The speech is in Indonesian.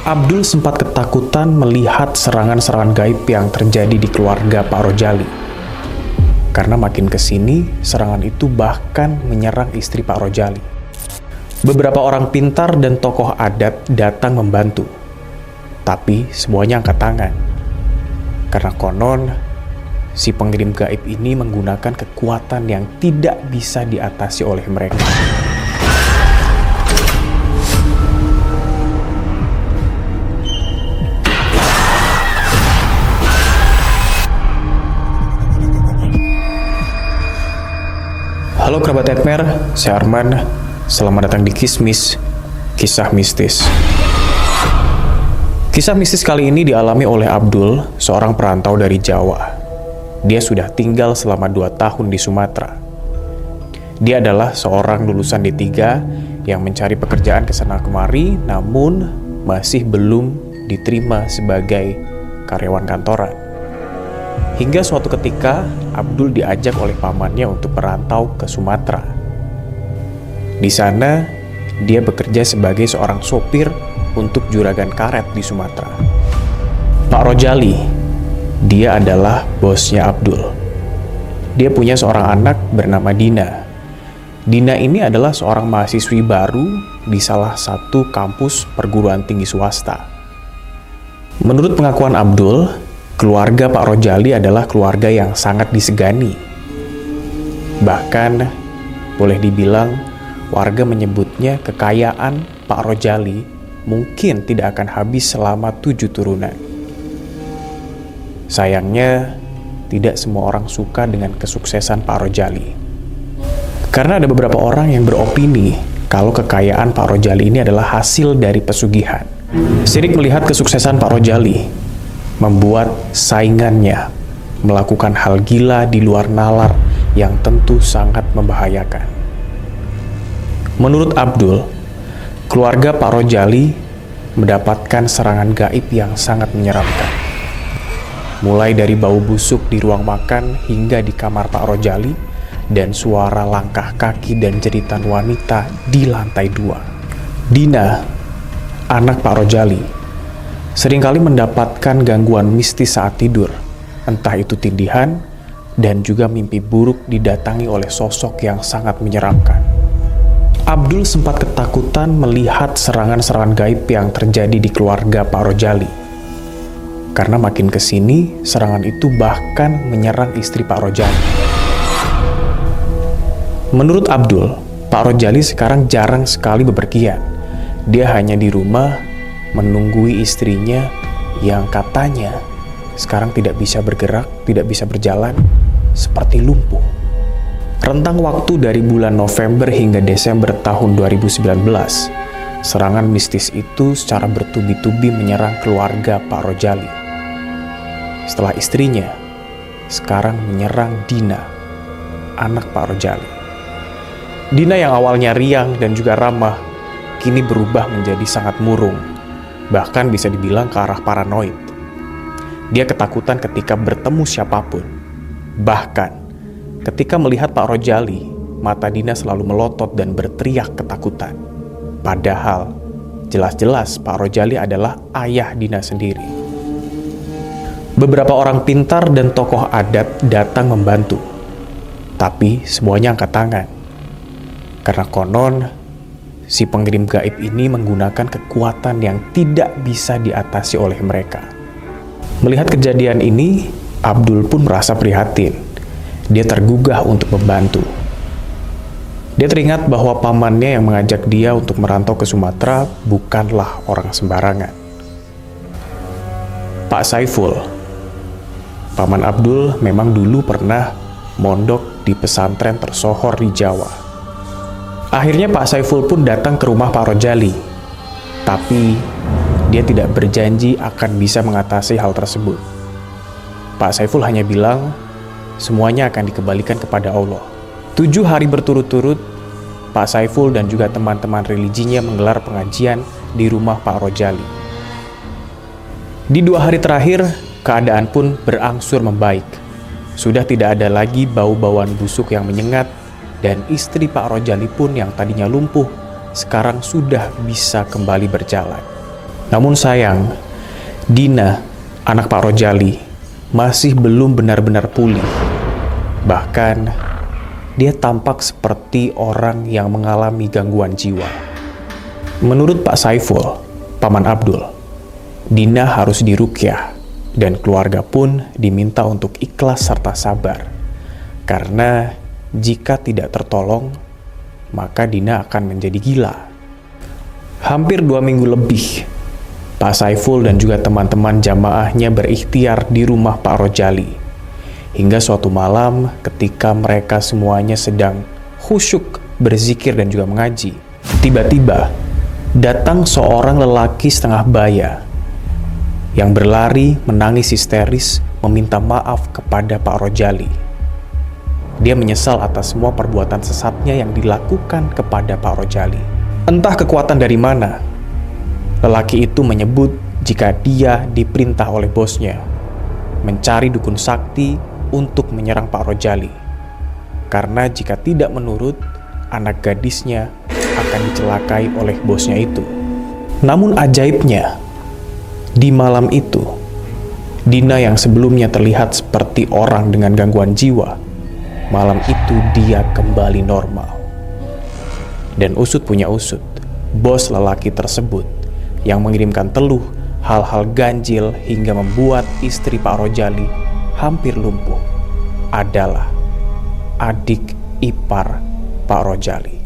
Abdul sempat ketakutan melihat serangan-serangan gaib yang terjadi di keluarga Pak Rojali. Karena makin kesini, serangan itu bahkan menyerang istri Pak Rojali. Beberapa orang pintar dan tokoh adat datang membantu. Tapi semuanya angkat tangan. Karena konon, si pengirim gaib ini menggunakan kekuatan yang tidak bisa diatasi oleh mereka. Halo kerabat Nightmare, saya Arman. Selamat datang di Kismis, Kisah Mistis. Kisah mistis kali ini dialami oleh Abdul, seorang perantau dari Jawa. Dia sudah tinggal selama 2 tahun di Sumatera. Dia adalah seorang lulusan D3 yang mencari pekerjaan kesana kemari, namun masih belum diterima sebagai karyawan kantoran. Hingga suatu ketika, Abdul diajak oleh pamannya untuk merantau ke Sumatera. Di sana, dia bekerja sebagai seorang sopir untuk juragan karet di Sumatera. Pak Rojali, dia adalah bosnya Abdul. Dia punya seorang anak bernama Dina. Dina ini adalah seorang mahasiswi baru di salah satu kampus perguruan tinggi swasta. Menurut pengakuan Abdul, keluarga Pak Rojali adalah keluarga yang sangat disegani. Bahkan, boleh dibilang, warga menyebutnya kekayaan Pak Rojali mungkin tidak akan habis selama 7 turunan. Sayangnya, tidak semua orang suka dengan kesuksesan Pak Rojali. Karena ada beberapa orang yang beropini kalau kekayaan Pak Rojali ini adalah hasil dari pesugihan. Sirik melihat kesuksesan Pak Rojali membuat saingannya melakukan hal gila di luar nalar yang tentu sangat membahayakan. Menurut Abdul, keluarga Pak Rojali mendapatkan serangan gaib yang sangat menyeramkan. Mulai dari bau busuk di ruang makan hingga di kamar Pak Rojali, dan suara langkah kaki dan jeritan wanita di lantai 2. Dina, anak Pak Rojali, seringkali mendapatkan gangguan mistis saat tidur, entah itu tindihan dan juga mimpi buruk didatangi oleh sosok yang sangat menyeramkan. Abdul sempat ketakutan melihat serangan-serangan gaib yang terjadi di keluarga Pak Rojali. Karena makin kesini, serangan itu bahkan menyerang istri Pak Rojali. Menurut Abdul, Pak Rojali sekarang jarang sekali bepergian. Dia hanya di rumah menunggui istrinya yang katanya sekarang tidak bisa bergerak, tidak bisa berjalan, seperti lumpuh. Rentang waktu dari bulan November hingga Desember tahun 2019, serangan mistis itu secara bertubi-tubi menyerang keluarga Pak Rojali. Setelah istrinya, sekarang menyerang Dina, anak Pak Rojali. Dina yang awalnya riang dan juga ramah, kini berubah menjadi sangat murung. Bahkan bisa dibilang ke arah paranoid. Dia ketakutan ketika bertemu siapapun. Bahkan, ketika melihat Pak Rojali, mata Dina selalu melotot dan berteriak ketakutan. Padahal, jelas-jelas Pak Rojali adalah ayah Dina sendiri. Beberapa orang pintar dan tokoh adat datang membantu. Tapi semuanya angkat tangan. Karena konon, si pengirim gaib ini menggunakan kekuatan yang tidak bisa diatasi oleh mereka. Melihat kejadian ini, Abdul pun merasa prihatin. Dia tergugah untuk membantu. Dia teringat bahwa pamannya yang mengajak dia untuk merantau ke Sumatera bukanlah orang sembarangan. Pak Saiful, paman Abdul memang dulu pernah mondok di pesantren tersohor di Jawa. Akhirnya Pak Saiful pun datang ke rumah Pak Rojali. Tapi dia tidak berjanji akan bisa mengatasi hal tersebut. Pak Saiful hanya bilang, semuanya akan dikembalikan kepada Allah. 7 hari berturut-turut, Pak Saiful dan juga teman-teman religinya menggelar pengajian di rumah Pak Rojali. Di 2 hari terakhir, keadaan pun berangsur membaik. Sudah tidak ada lagi bau-bauan busuk yang menyengat, dan istri Pak Rojali pun yang tadinya lumpuh, sekarang sudah bisa kembali berjalan. Namun sayang, Dina, anak Pak Rojali, masih belum benar-benar pulih. Bahkan, dia tampak seperti orang yang mengalami gangguan jiwa. Menurut Pak Saiful, Paman Abdul, Dina harus diruqyah dan keluarga pun diminta untuk ikhlas serta sabar. Karena jika tidak tertolong, maka Dina akan menjadi gila. Hampir 2 minggu lebih, Pak Saiful dan juga teman-teman jamaahnya berikhtiar di rumah Pak Rojali. Hingga suatu malam ketika mereka semuanya sedang khusyuk berzikir dan juga mengaji, tiba-tiba datang seorang lelaki setengah baya yang berlari menangis histeris meminta maaf kepada Pak Rojali. Dia menyesal atas semua perbuatan sesatnya yang dilakukan kepada Pak Rojali. Entah kekuatan dari mana, lelaki itu menyebut jika dia diperintah oleh bosnya mencari dukun sakti untuk menyerang Pak Rojali. Karena jika tidak menurut, anak gadisnya akan dicelakai oleh bosnya itu. Namun ajaibnya, di malam itu, Dina yang sebelumnya terlihat seperti orang dengan gangguan jiwa, malam itu dia kembali normal. Dan usut punya usut, bos lelaki tersebut yang mengirimkan teluh hal-hal ganjil hingga membuat istri Pak Rojali hampir lumpuh adalah adik ipar Pak Rojali.